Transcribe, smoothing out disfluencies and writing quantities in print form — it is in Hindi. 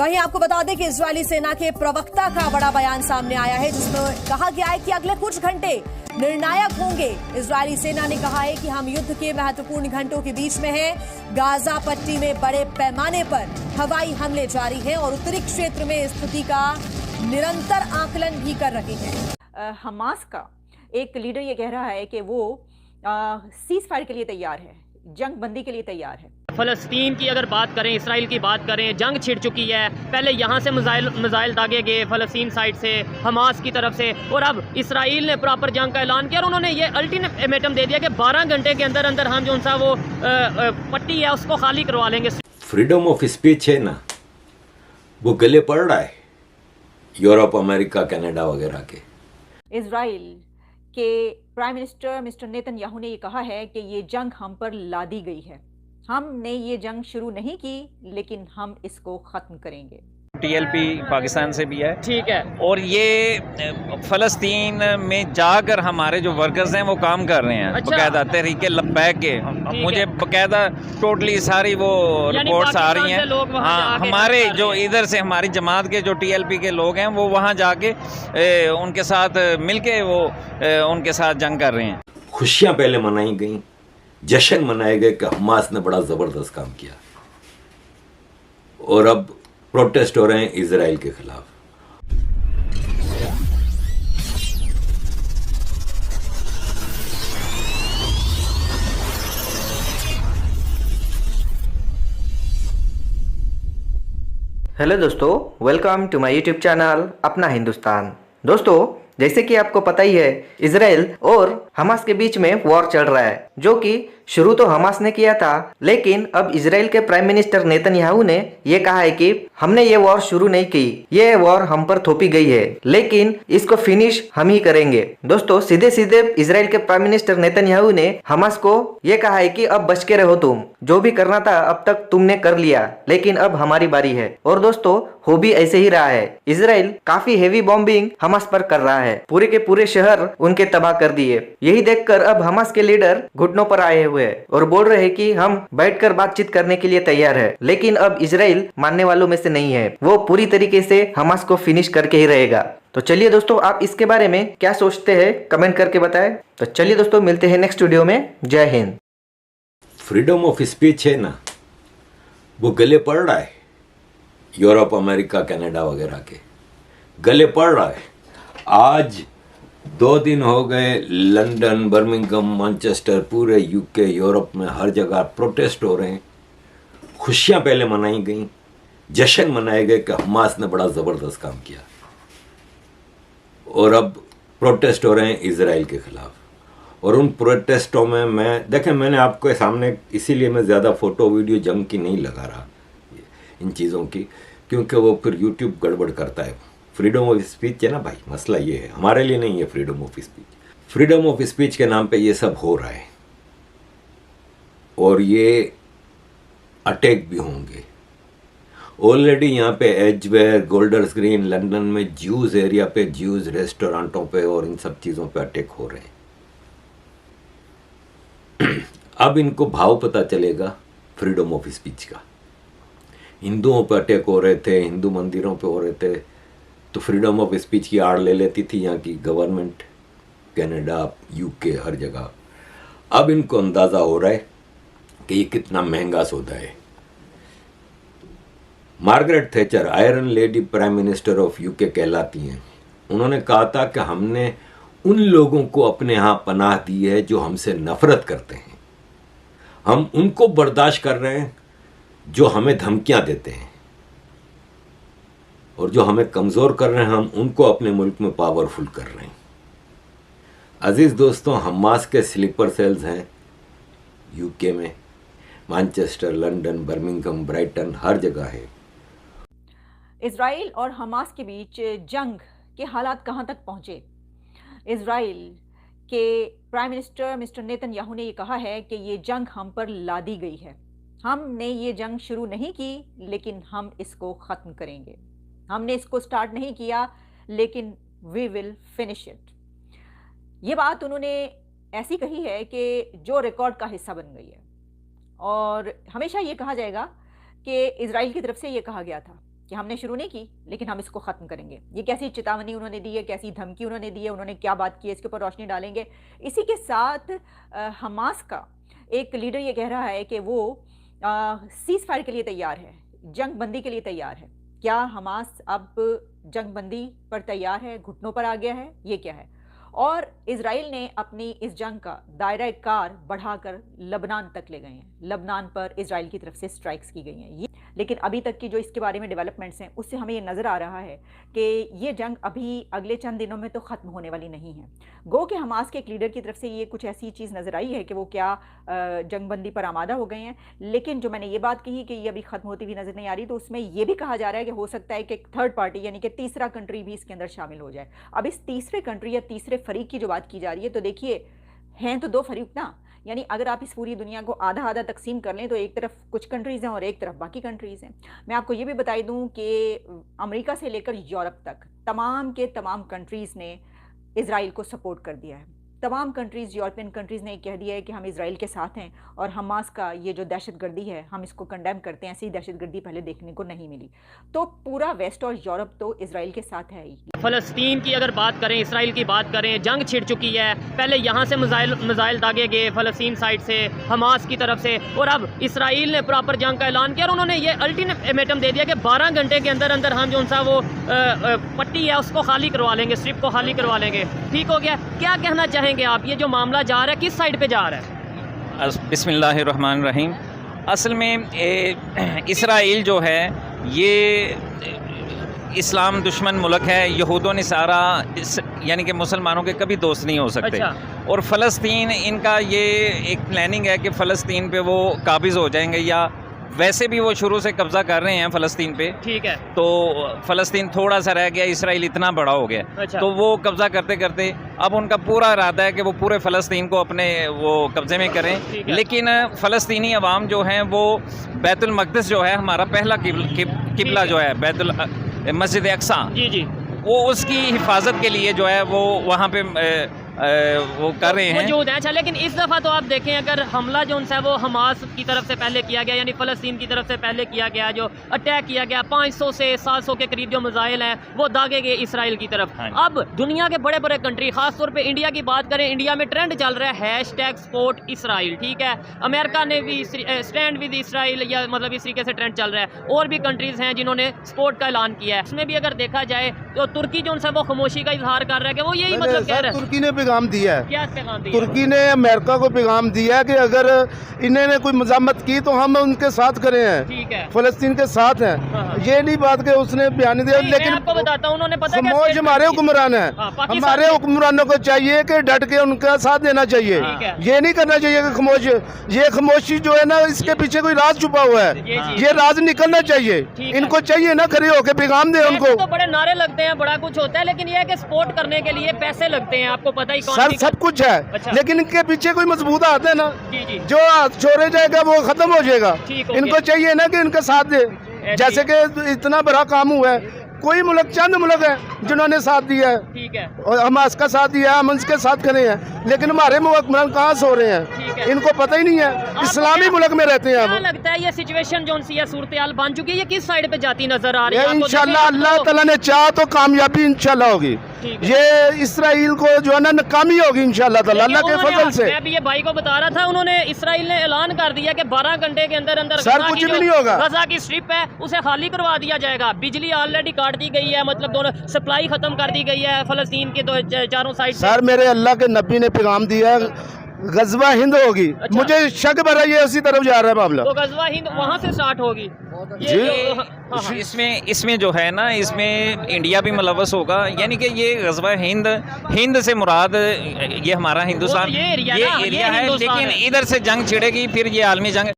वहीं आपको बता दें कि इजरायली सेना के प्रवक्ता का बड़ा बयान सामने आया है, जिसमें कहा गया है कि अगले कुछ घंटे निर्णायक होंगे। इजरायली सेना ने कहा है कि हम युद्ध के महत्वपूर्ण घंटों के बीच में हैं। गाजा पट्टी में बड़े पैमाने पर हवाई हमले जारी हैं और उत्तरी क्षेत्र में स्थिति का निरंतर आकलन भी कर रहे हैं। हमास का एक लीडर ये कह रहा है कि वो सीज फायर के लिए तैयार है, जंग बंदी के लिए तैयार है। फ़लस्तीन की अगर बात करें, इसराइल की बात करें, जंग छिड़ चुकी है। पहले यहाँ से मिसाइल दागे गए फ़लस्तीन साइड से, हमास की तरफ से, और अब इसराइल ने प्रॉपर जंग का ऐलान किया और उन्होंने ये अल्टीमेटम दे दिया कि 12 घंटे के अंदर अंदर हम जो सा वो पट्टी है उसको खाली करवा लेंगे। फ्रीडम ऑफ स्पीच है ना, वो गले पड़ रहा है यूरोप, अमेरिका, कनाडा वगैरह के। इजराइल के प्राइम मिनिस्टर मिस्टर नेतन्याहू ने ये कहा है कि ये जंग हम पर लादी गई है। हमने ये जंग शुरू नहीं की, लेकिन हम इसको खत्म करेंगे। टीएलपी पाकिस्तान से भी है, ठीक है, और ये फ़लस्तीन में जाकर हमारे जो वर्कर्स हैं वो काम कर रहे हैं। अच्छा। बकायदा तहरीके लब्बैक के मुझे बकायदा टोटली सारी वो रिपोर्ट्स आ रही हैं। हाँ, हमारे जो इधर से हमारी जमात के जो टीएलपी के लोग हैं वो वहाँ जाके उनके साथ मिलके वो उनके साथ जंग कर रहे हैं। खुशियाँ पहले मनाई गई, जश्न मनाए गए कि हमास ने बड़ा ज़बरदस्त काम किया, और अब प्रोटेस्ट हो रहे हैं इजराइल के खिलाफ। हेलो दोस्तों, welcome to my YouTube channel अपना हिंदुस्तान। दोस्तों, जैसे कि आपको पता ही है, इजराइल और हमास के बीच में वॉर चल रहा है, जो कि शुरू तो हमास ने किया था, लेकिन अब इजराइल के प्राइम मिनिस्टर नेतन्याहू ने ये कहा है कि हमने ये वॉर शुरू नहीं की, ये वॉर हम पर थोपी गई है, लेकिन इसको फिनिश हम ही करेंगे। दोस्तों, सीधे सीधे इजराइल के प्राइम मिनिस्टर नेतन्याहू ने हमास को ये कहा है कि अब बच के रहो, तुम जो भी करना था अब तक तुमने कर लिया, लेकिन अब हमारी बारी है। और दोस्तों, हो भी ऐसे ही रहा है। इजराइल काफी हेवी बॉम्बिंग हमास पर कर रहा है, पूरे के पूरे शहर उनके तबाह कर दिए। यही देखकर अब हमास के लीडर घुटनों पर आए हुए हैं और बोल रहे हैं कि हम बैठकर बातचीत करने के लिए तैयार है, लेकिन अब इजराइल मानने वालों में से नहीं है, वो पूरी तरीके से हमास को फिनिश करके ही रहेगा। तो चलिए दोस्तों, आप इसके बारे में क्या सोचते हैं कमेंट करके बताएं। तो चलिए दोस्तों, मिलते हैं नेक्स्ट वीडियो में। जय हिंद। फ्रीडम ऑफ स्पीच है ना, वो गले पड़ रहा है यूरोप, अमेरिका, कनाडा वगैरह के, गले पड़ रहा है। आज 2 दिन हो गए, लंदन, बर्मिंघम, मैनचेस्टर, पूरे यूके, यूरोप में हर जगह प्रोटेस्ट हो रहे हैं। खुशियाँ पहले मनाई गई, जश्न मनाए गए कि हमास ने बड़ा ज़बरदस्त काम किया, और अब प्रोटेस्ट हो रहे हैं इजराइल के खिलाफ। और उन प्रोटेस्टों में मैंने आपके सामने, इसीलिए मैं ज़्यादा फ़ोटो वीडियो जंग की नहीं लगा रहा, इन चीज़ों की, क्योंकि वो फिर यूट्यूब गड़बड़ करता है। फ्रीडम ऑफ स्पीच है ना भाई, मसला ये है, हमारे लिए नहीं है freedom of speech. Freedom of speech के नाम पे ये सब हो रहा है, और ये अटैक भी होंगे। ऑलरेडी यहाँ पे एजवेयर, गोल्डर्स ग्रीन, लंदन में ज्यूज एरिया पे, ज्यूज रेस्टोरेंटों पे और इन सब चीज़ों पे अटैक हो रहे हैं। अब इनको भाव पता चलेगा फ्रीडम ऑफ स्पीच का। हिंदुओं पे अटैक हो रहे थे, हिंदू मंदिरों पे हो रहे थे, तो फ्रीडम ऑफ स्पीच की आड़ ले लेती थी यहाँ की गवर्नमेंट, कनाडा, यूके, हर जगह। अब इनको अंदाज़ा हो रहा है कि ये कितना महंगा सौदा है। Margaret Thatcher, iron lady prime minister of UK कहलाती हैं। उन्होंने कहा था कि हमने उन लोगों को अपने यहाँ पनाह दी है जो हमसे नफरत करते हैं, हम उनको बर्दाश्त कर रहे हैं जो हमें धमकियां देते हैं, और जो हमें कमज़ोर कर रहे हैं हम उनको अपने मुल्क में पावरफुल कर रहे हैं। अजीज़ दोस्तों, हमास के स्लीपर सेल्स हैं यूके में, मैनचेस्टर, लंदन, बर्मिंघम, ब्राइटन, हर जगह है। इजराइल और हमास के बीच जंग के हालात कहां तक पहुंचे? इजराइल के प्राइम मिनिस्टर मिस्टर नेतन्याहू ने ये कहा है कि ये जंग हम पर लादी गई है। हमने ये जंग शुरू नहीं की, लेकिन हम इसको ख़त्म करेंगे। हमने इसको स्टार्ट नहीं किया, लेकिन वी विल फिनिश इट। ये बात उन्होंने ऐसी कही है कि जो रिकॉर्ड का हिस्सा बन गई है। और हमेशा ये कहा जाएगा कि इजराइल की तरफ से ये कहा गया था कि हमने शुरू नहीं की लेकिन हम इसको ख़त्म करेंगे। ये कैसी चेतावनी उन्होंने दी है, कैसी धमकी उन्होंने दी है, उन्होंने क्या बात की है, इसके ऊपर रोशनी डालेंगे। इसी के साथ हमास का एक लीडर ये कह रहा है कि वो सीज़ फायर के लिए तैयार है, जंग बंदी के लिए तैयार है। क्या हमास अब जंग बंदी पर तैयार है, घुटनों पर आ गया है, ये क्या है? और इजराइल ने अपनी इस जंग का दायरा कार बढ़ाकर लबनान तक ले गए हैं। लबनान पर इजराइल की तरफ से स्ट्राइक्स की गई हैं। लेकिन अभी तक की जो इसके बारे में डेवलपमेंट्स हैं उससे हमें ये नज़र आ रहा है कि ये जंग अभी अगले चंद दिनों में तो ख़त्म होने वाली नहीं है। गो कि हमास के एक लीडर की तरफ से ये कुछ ऐसी चीज़ नज़र आई है कि वो क्या जंगबंदी पर आमादा हो गए हैं। लेकिन जो मैंने ये बात कही कि ये अभी ख़त्म होती हुई नज़र नहीं आ रही, तो उसमें ये भी कहा जा रहा है कि हो सकता है कि एक थर्ड पार्टी यानी कि तीसरा कंट्री भी इसके अंदर शामिल हो जाए। अब इस तीसरे कंट्री या तीसरे फरीक की जो बात की जा रही है, तो देखिए हैं तो दो फरीक ना, यानी अगर आप इस पूरी दुनिया को आधा आधा तकसीम कर लें तो एक तरफ कुछ कंट्रीज़ हैं और एक तरफ बाकी कंट्रीज़ हैं। मैं आपको ये भी बता दूं कि अमेरिका से लेकर यूरोप तक तमाम के तमाम कंट्रीज़ ने इजराइल को सपोर्ट कर दिया है। तमाम कंट्रीज़, यूरोपियन कंट्रीज़ ने कह दिया है कि हम इजराइल के साथ हैं और हमास का ये जो दहशतगर्दी है हम इसको कंडेम करते हैं। ऐसी दहशतगर्दी पहले देखने को नहीं मिली। तो पूरा वेस्ट और यूरोप तो इजराइल के साथ है ही। फ़लस्तीन की अगर बात करें, इसराइल की बात करें, जंग छिड़ चुकी है। पहले यहाँ से मिसाइल दागे गए फ़लस्तीन साइड से, हमास की तरफ से, और अब इसराइल ने प्रॉपर जंग का ऐलान किया और उन्होंने ये अल्टीमेटम दे दिया कि 12 घंटे के अंदर अंदर हम जो सा वो पट्टी है उसको खाली करवा लेंगे, स्ट्रिप को खाली करवा लेंगे। ठीक हो गया। क्या कहना चाहेंगे आप, ये जो मामला जा रहा है किस साइड पे जा रहा है? बिस्मिल्लाहिर्रहमानिर्रहीम। असल में इसराइल जो है ये इस्लाम दुश्मन मुल्क है। यहूदों ने सारा यानी कि मुसलमानों के कभी दोस्त नहीं हो सकते। अच्छा। और फ़लस्तीन इनका ये एक प्लानिंग है कि फ़लस्तीन पे वो काबिज़ हो जाएंगे, या वैसे भी वो शुरू से कब्ज़ा कर रहे हैं फ़लस्तीन पे। ठीक है। तो फ़लस्तीन थोड़ा सा रह गया, इसराइल इतना बड़ा हो गया। अच्छा। तो वो कब्ज़ा करते करते अब उनका पूरा इरादा है कि वो पूरे फ़लस्तीन को अपने वो कब्ज़े में करें। लेकिन फ़लस्तीनी अवाम जो हैं वो बैतुल मक़दिस जो है हमारा पहला किबला जो है बैतुल मस्जिद अक्सा, जी जी, वो उसकी हिफाजत के लिए जो है वो वहाँ पे वो कर रहे हैं मौजूद है। अच्छा, लेकिन इस दफ़ा तो आप देखें अगर हमला जो है वो हमास की तरफ से पहले किया गया, यानी फ़लस्तीन की तरफ से पहले किया गया, जो अटैक किया गया 500 से 700 के करीब जो मिसाइल हैं वो दागे गए इसराइल की तरफ। अब दुनिया के बड़े बड़े कंट्री, खासतौर पे इंडिया की बात करें, इंडिया में ट्रेंड चल रहा है #सपोर्ट इसराइल। ठीक है, अमेरिका ने भी स्टैंड विद इसराइल, या मतलब इस तरीके से ट्रेंड चल रहा है। और भी कंट्रीज़ हैं जिन्होंने सपोर्ट का ऐलान किया है। इसमें भी अगर देखा जाए तो तुर्की जो है वो खामोशी का इजहार कर रहा है कि वो यही मतलब कह रहा है। तुर्की ने पैगाम दिया है। क्या पैगाम दिया? तुर्की ने अमेरिका को पैगाम दिया है कि अगर इन्होंने कोई मजामत की तो हम उनके साथ खड़े हैं। ठीक है, फलस्तीन के साथ हैं। ये नहीं बात कि उसने बयान दिया, लेकिन मैं आपको बताता हूँ उन्होंने पता क्या खामोश हमारे हुक्मरान है। हमारे हुक्मरानों को चाहिए कि डट के उनका साथ देना चाहिए। ये नहीं करना चाहिए कि खामोश, ये खामोशी जो है ना इसके पीछे कोई राज छुपा हुआ है। ये राज निकलना चाहिए। इनको चाहिए ना खड़े होकर पैगाम दे उनको। तो बड़े नारे लगते हैं, बड़ा कुछ होता है, लेकिन ये है कि सपोर्ट करने के लिए पैसे लगते हैं, आपको पता ही सर सब कुछ है। अच्छा। लेकिन इनके पीछे कोई मजबूत हाथ है ना, जी जी, जो छोड़े जाएगा वो खत्म हो जाएगा। इनको चाहिए ना कि इनका साथ दे। जैसे कि इतना बड़ा काम हुआ है, कोई मुल्क, चंद मुल्क है जिन्होंने साथ दिया है। ठीक है, और हम इसका साथ दिया, हम इसके साथ खड़े हैं। लेकिन हमारे हुक्मरान कहाँ सो रहे हैं, इनको पता ही नहीं है। इस्लामी मुल्क में रहते हैं। क्या लगता है ये सिचुएशन जो सी है, सूरत हाल बन चुकी है, ये किस साइड पे जाती नजर आ रही है? इंशाल्लाह अल्लाह ताला ने चाहा तो कामयाबी इंशाल्लाह होगी। ये इसराइल को जो है ना नाकामी होगी इंशाल्लाह ताला, अल्लाह के फजल से। मैं भी ये भाई को बता रहा था, उन्होंने इसराइल ने ऐलान कर दिया कि 12 घंटे के अंदर अंदर सर कुछ भी नहीं होगा। गजा की स्ट्रिप है उसे खाली करवा दिया जाएगा। बिजली ऑलरेडी काट दी गई है, मतलब दोनों सप्लाई खत्म कर दी गई है फ़लस्तीन के तो चारों साइड। सर मेरे अल्लाह के नबी ने पैगाम दिया है गजवा हिंद होगी। अच्छा। मुझे शक भरा ये उसी तरफ जा रहा है मामला। तो गजवा हिंद वहाँ से स्टार्ट होगी। इसमें जो है ना, इसमें इंडिया भी मुलव्वस होगा। यानी कि ये गज़वा हिंद से मुराद ये हमारा हिंदुस्तान, ये एरिया है, लेकिन इधर से जंग छिड़ेगी, फिर ये आलमी जंग